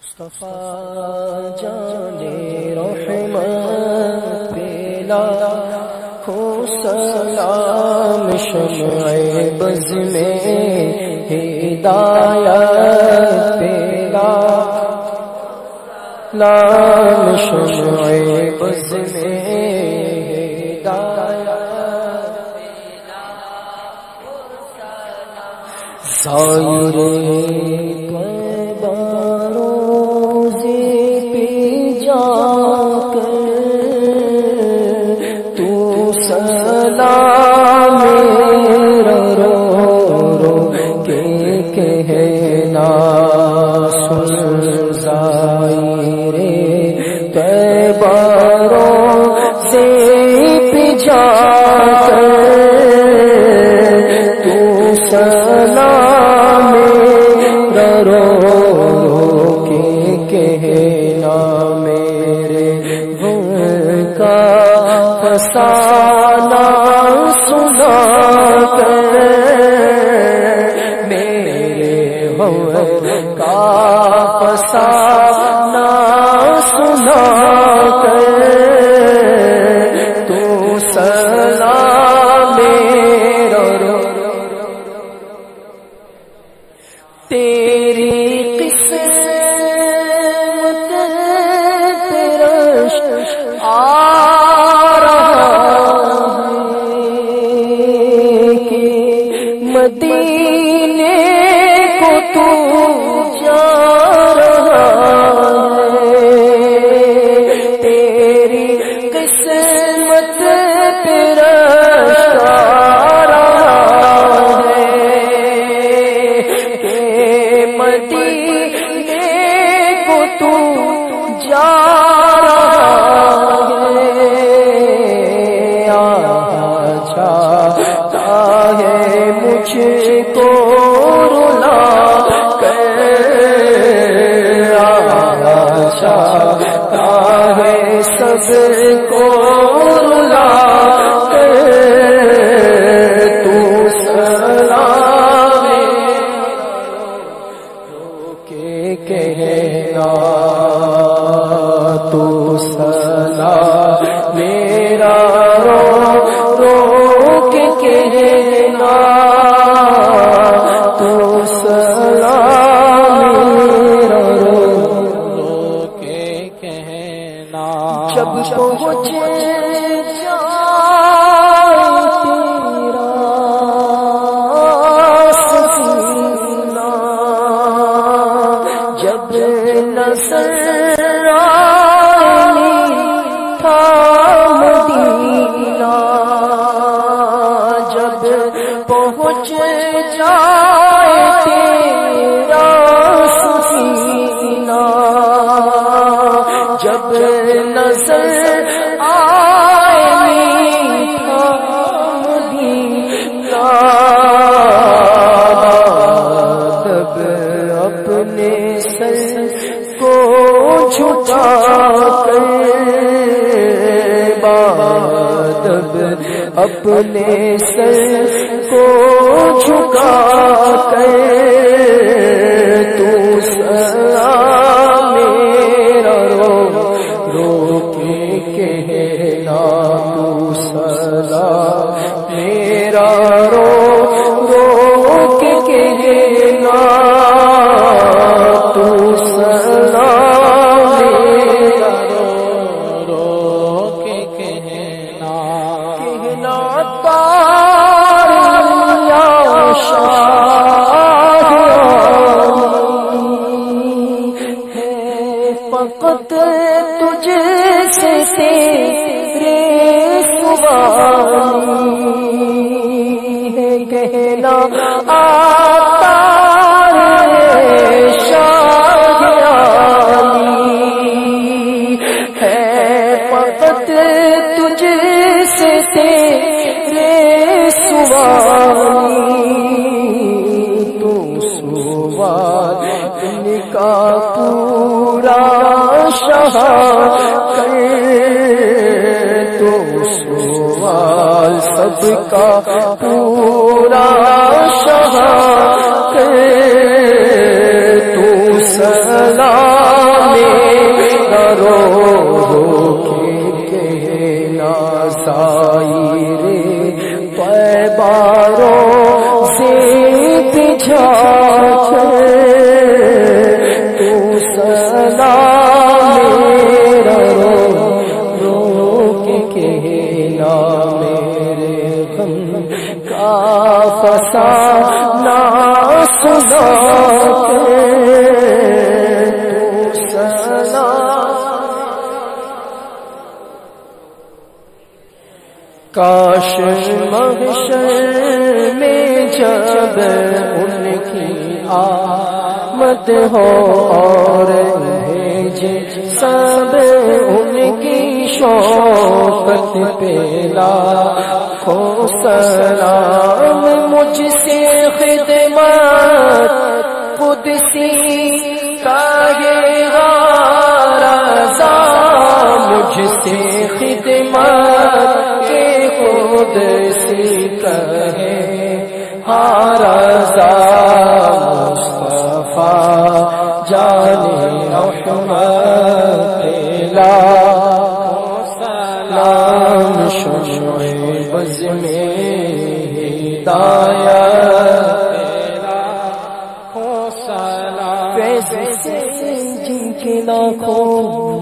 مصطفیٰ جانے رحمت پیلا ہو سلام شمع بز میں ہدایت پیلا لام شمع بز میں ہدایت پیلا ظاہر فسانہ سنا کر میرے ہوت کا فسانہ سنا کر تو سلام میرا تیری قسمت ترش مدینے کو تو جا رہا ہے تیری قسمت پر آ رہا ہے کہ مدینے کو تو جا رہا ہے مجھ کو رلا کر چاہتا ہے سب کو رلا کر تو سلام رو کے کہنا تو سلام میرا رو رو کے کہنا تو سلام میرا رو رو کے کہنا جب پہنچے تیرا سفینہ جب نظر پہنچ جائے تیرا سفینہ جب نظر آئے میٹھا مدینہ تب اپنے سر کو جھکا کر تب اپنے سر کو جھکا کر تو سلام میرا رو رو کے کہنا تو سلام میرا رو رو کے کہنا تو سلام میرا رو رو کے کہنا فقط تجھ سے تیرے سوالی ہے کہنا آتا ہے شاہیانی ہے فقط تجھ سے تیرے سوالی تو سوال ان کا پورا شاہ کر تو سوال سب کا پورا شاہ کر تو سلام محشر میں جب ان کی آمد ہو اور بھیجے سب ان کی شوقت پہ لاکھوں سلام مجھ سے خدمت قدسی کا یہ غرض مجھ سے خدمت کے قدسی کہے رضا مصطفیٰ جان رحمت سلام شمع بز میں ہدایت فیض سے جن کے لاکھوں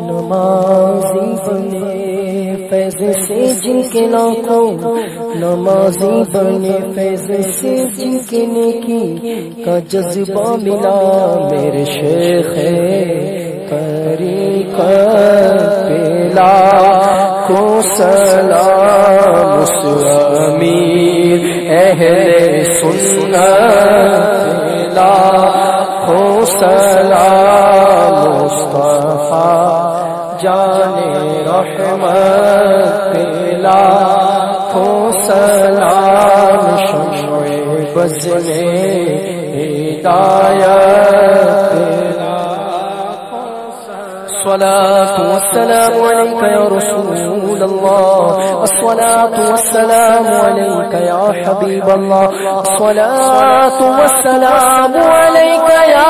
نمازی بنے فیض سے جن کے لاکھوں نمازی بنے فیض سے جن کے نیکی کا جذبہ ملا میرے شیخ طریقت پہ لاکھوں سلام اس امیر اہل سنت پہ لاکھوں سلام مصطفیٰ جان رحمت پہ لاکھوں سلام شمع بز میں ہدایت الصلاة والسلام عليك يا رسول الله الصلاة والسلام عليك يا حبيب الله الصلاة والسلام عليك يا